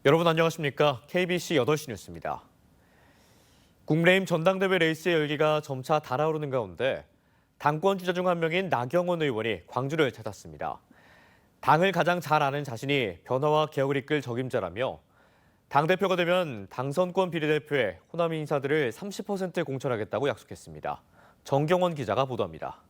여러분 안녕하십니까? KBC 8시 뉴스입니다. 국민의힘 전당대회 레이스의 열기가 점차 달아오르는 가운데 당권 주자 중 한 명인 나경원 의원이 광주를 찾았습니다. 당을 가장 잘 아는 자신이 변화와 개혁을 이끌 적임자라며 당대표가 되면 당선권 비례대표에 호남 인사들을 30% 공천하겠다고 약속했습니다. 정경원 기자가 보도합니다.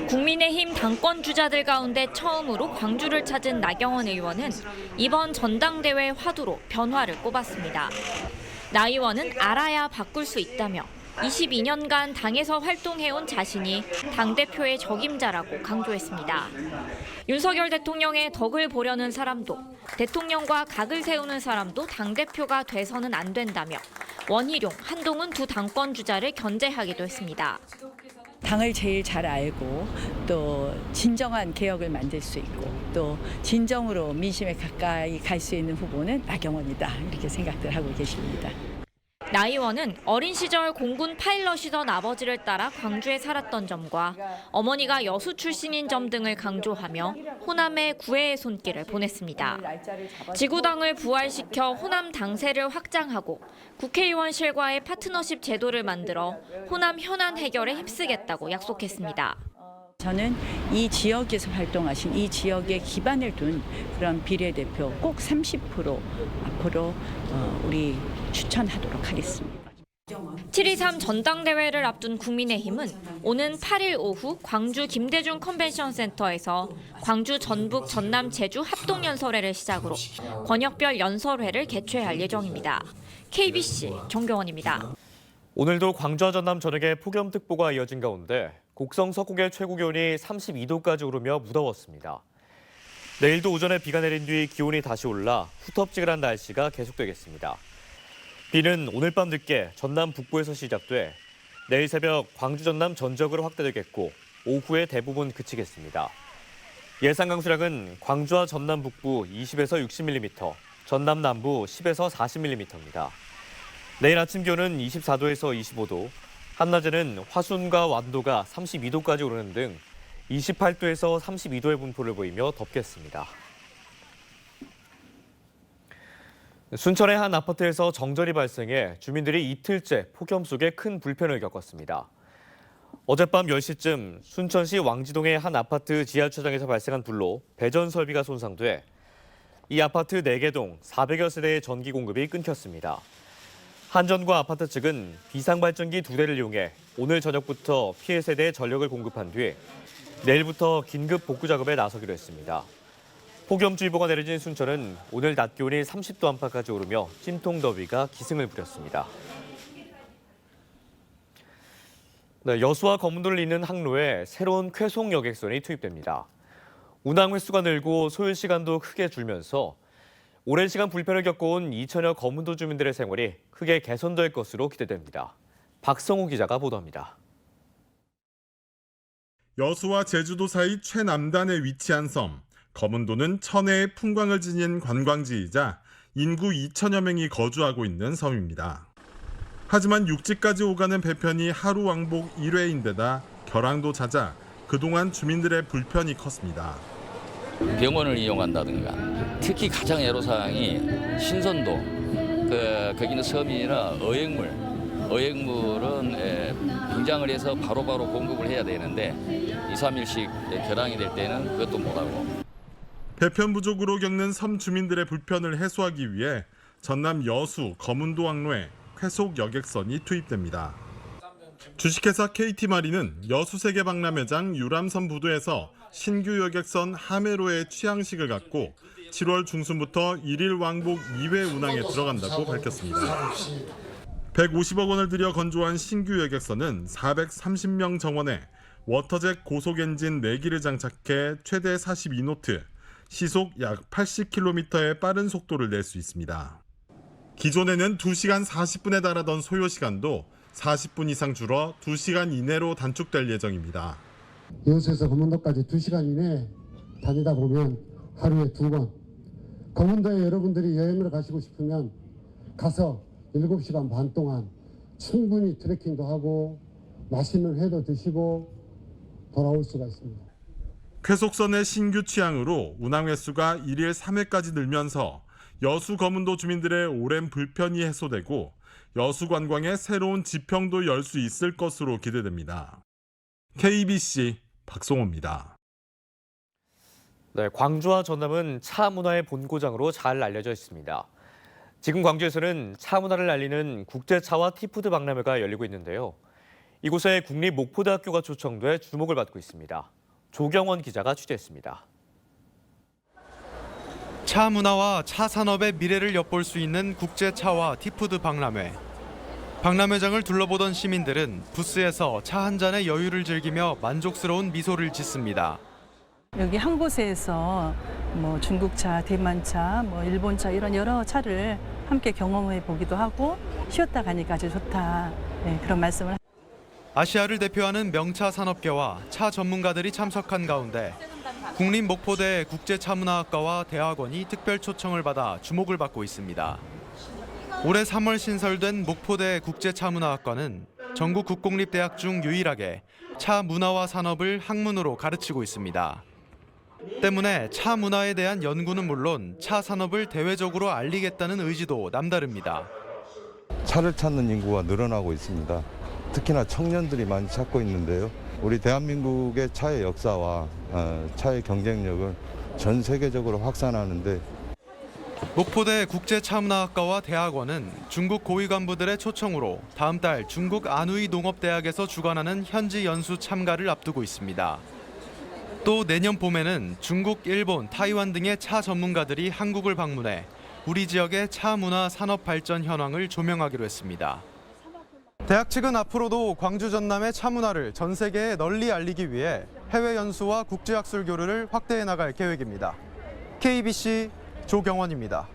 국민의힘 당권 주자들 가운데 처음으로 광주를 찾은 나경원 의원은 이번 전당대회 화두로 변화를 꼽았습니다. 나 의원은 알아야 바꿀 수 있다며 22년간 당에서 활동해온 자신이 당대표의 적임자라고 강조했습니다. 윤석열 대통령의 덕을 보려는 사람도 대통령과 각을 세우는 사람도 당대표가 돼서는 안 된다며 원희룡, 한동훈 두 당권 주자를 견제하기도 했습니다. 당을 제일 잘 알고 또 진정한 개혁을 만들 수 있고 또 진정으로 민심에 가까이 갈 수 있는 후보는 나경원이다 이렇게 생각들 하고 계십니다. 나 의원은 어린 시절 공군 파일럿이던 아버지를 따라 광주에 살았던 점과 어머니가 여수 출신인 점 등을 강조하며 호남의 구애의 손길을 보냈습니다. 지구당을 부활시켜 호남 당세를 확장하고 국회의원실과의 파트너십 제도를 만들어 호남 현안 해결에 힘쓰겠다고 약속했습니다. 저는 이 지역에서 활동하신 이 지역에 기반을 둔 그런 비례대표 꼭 30% 앞으로 우리 추천하도록 하겠습니다. 7.23 전당대회를 앞둔 국민의힘은 오는 8일 오후 광주 김대중 컨벤션 센터에서 광주, 전북, 전남, 제주 합동연설회를 시작으로 권역별 연설회를 개최할 예정입니다. KBC 정경원입니다. 오늘도 광주와 전남 전역에 폭염특보가 이어진 가운데 곡성 서곡의 최고 기온이 32도까지 오르며 무더웠습니다. 내일도 오전에 비가 내린 뒤 기온이 다시 올라 후텁지근한 날씨가 계속되겠습니다. 비는 오늘 밤 늦게 전남 북부에서 시작돼 내일 새벽 광주 전남 전적으로 확대되겠고 오후에 대부분 그치겠습니다. 예상 강수량은 광주와 전남 북부 20에서 60mm, 전남 남부 10에서 40mm입니다. 내일 아침 기온은 24도에서 25도, 한낮에는 화순과 완도가 32도까지 오르는 등 28도에서 32도의 분포를 보이며 덥겠습니다. 순천의 한 아파트에서 정전이 발생해 주민들이 이틀째 폭염 속에 큰 불편을 겪었습니다. 어젯밤 10시쯤 순천시 왕지동의 한 아파트 지하주차장에서 발생한 불로 배전 설비가 손상돼 이 아파트 4개 동 400여 세대의 전기 공급이 끊겼습니다. 한전과 아파트 측은 비상발전기 2대를 이용해 오늘 저녁부터 피해 세대에 전력을 공급한 뒤 내일부터 긴급 복구 작업에 나서기로 했습니다. 폭염주의보가 내려진 순천은 오늘 낮 기온이 30도 안팎까지 오르며 찜통더위가 기승을 부렸습니다. 여수와 검문도를 잇는 항로에 새로운 쾌속 여객선이 투입됩니다. 운항 횟수가 늘고 소요 시간도 크게 줄면서 오랜 시간 불편을 겪어온 이천여 검문도 주민들의 생활이 크게 개선될 것으로 기대됩니다. 박성우 기자가 보도합니다. 여수와 제주도 사이 최남단에 위치한 섬, 검문도는 천혜의 풍광을 지닌 관광지이자 인구 2천여 명이 거주하고 있는 섬입니다. 하지만 육지까지 오가는 배편이 하루 왕복 1회인데다 결항도 잦아 그동안 주민들의 불편이 컸습니다. 병원을 이용한다든가 특히 가장 애로사항이 신선도, 거기는 섬이라 어획물은 병장을 해서 바로바로 공급을 해야 되는데 2, 3일씩 결항이 될 때는 그것도 못하고. 배편 부족으로 겪는 섬 주민들의 불편을 해소하기 위해 전남 여수 검문도 항로에 쾌속 여객선이 투입됩니다. 주식회사 KT마린은 여수 세계박람회장 유람선 부두에서 신규 여객선 하메로의 취항식을 갖고 7월 중순부터 1일 왕복 2회 운항에 들어간다고 밝혔습니다. 150억 원을 들여 건조한 신규 여객선은 430명 정원에 워터젯 고속 엔진 4기를 장착해 최대 42노트, 시속 약 80km의 빠른 속도를 낼 수 있습니다. 기존에는 2시간 40분에 달하던 소요 시간도 40분 이상 줄어 2시간 이내로 단축될 예정입니다. 여수에서 검문도까지 2시간 이내에 다니다 보면 하루에 2번. 검문도에 여러분들이 여행을 가시고 싶으면 가서 7시간 반 동안 충분히 트레킹도 하고 맛있는 회도 드시고 돌아올 수가 있습니다. 쾌속선의 신규 취향으로 운항 횟수가 1일 3회까지 늘면서 여수 거문도 주민들의 오랜 불편이 해소되고 여수 관광의 새로운 지평도 열 수 있을 것으로 기대됩니다. KBC 박송호입니다. 네, 광주와 전남은 차 문화의 본고장으로 잘 알려져 있습니다. 지금 광주에서는 차 문화를 알리는 국제차와 티푸드 박람회가 열리고 있는데요. 이곳에 국립목포대학교가 초청돼 주목을 받고 있습니다. 조경원 기자가 취재했습니다. 차 문화와 차 산업의 미래를 엿볼 수 있는 국제차와 티푸드 박람회. 박람회장을 둘러보던 시민들은 부스에서 차 한 잔의 여유를 즐기며 만족스러운 미소를 짓습니다. 여기 한 곳에서 뭐 중국차, 대만차, 뭐 일본차 이런 여러 차를 함께 경험해 보기도 하고 쉬었다 가니까 아주 좋다. 네, 그런 말씀을. 아시아를 대표하는 명차 산업계와 차 전문가들이 참석한 가운데 국립목포대 국제차문화학과와 대학원이 특별 초청을 받아 주목을 받고 있습니다. 올해 3월 신설된 목포대 국제차문화학과는 전국 국공립대학 중 유일하게 차 문화와 산업을 학문으로 가르치고 있습니다. 때문에 차 문화에 대한 연구는 물론 차 산업을 대외적으로 알리겠다는 의지도 남다릅니다. 차를 찾는 인구가 늘어나고 있습니다. 특히나 청년들이 많이 찾고 있는데요. 우리 대한민국의 차의 역사와 차의 경쟁력을 전 세계적으로 확산하는데 목포대 국제차문화학과와 대학원은 중국 고위 간부들의 초청으로 다음 달 중국 안후이 농업대학에서 주관하는 현지 연수 참가를 앞두고 있습니다. 또 내년 봄에는 중국, 일본, 타이완 등의 차 전문가들이 한국을 방문해 우리 지역의 차 문화 산업 발전 현황을 조명하기로 했습니다. 대학 측은 앞으로도 광주 전남의 차 문화를 전 세계에 널리 알리기 위해 해외 연수와 국제학술 교류를 확대해 나갈 계획입니다. KBC 조경원입니다.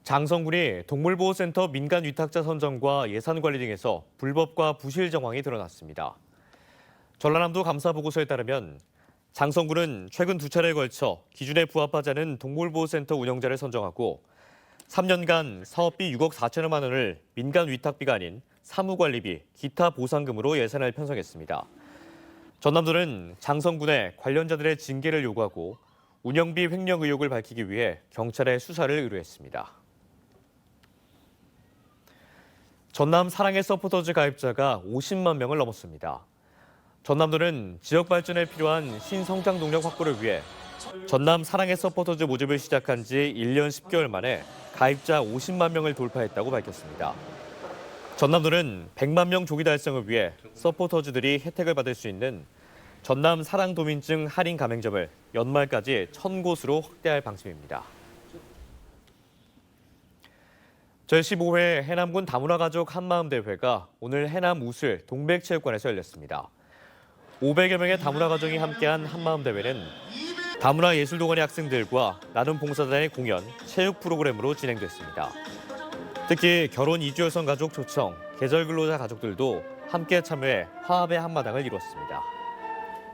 장성군이 동물보호센터 민간 위탁자 선정과 예산 관리 등에서 불법과 부실 정황이 드러났습니다. 전라남도 감사보고서에 따르면 장성군은 최근 2차례에 걸쳐 기준에 부합하지 않은 동물보호센터 운영자를 선정하고 3년간 사업비 6억 4천여만 원을 민간 위탁비가 아닌 사무관리비, 기타 보상금으로 예산을 편성했습니다. 전남도는 장성군의 관련자들의 징계를 요구하고 운영비 횡령 의혹을 밝히기 위해 경찰에 수사를 의뢰했습니다. 전남 사랑의 서포터즈 가입자가 50만 명을 넘었습니다. 전남도는 지역 발전에 필요한 신성장 동력 확보를 위해 전남 사랑의 서포터즈 모집을 시작한 지 1년 10개월 만에 가입자 50만 명을 돌파했다고 밝혔습니다. 전남도는 100만 명 조기 달성을 위해 서포터즈들이 혜택을 받을 수 있는 전남 사랑도민증 할인 가맹점을 연말까지 1,000곳으로 확대할 방침입니다. 제15회 해남군 다문화가족 한마음대회가 오늘 해남 우슬 동백체육관에서 열렸습니다. 500여 명의 다문화 가정이 함께한 한마음대회는 다문화 예술동아리 학생들과 나눔 봉사단의 공연, 체육 프로그램으로 진행됐습니다. 특히 결혼 이주 여성 가족 초청, 계절 근로자 가족들도 함께 참여해 화합의 한마당을 이뤘습니다.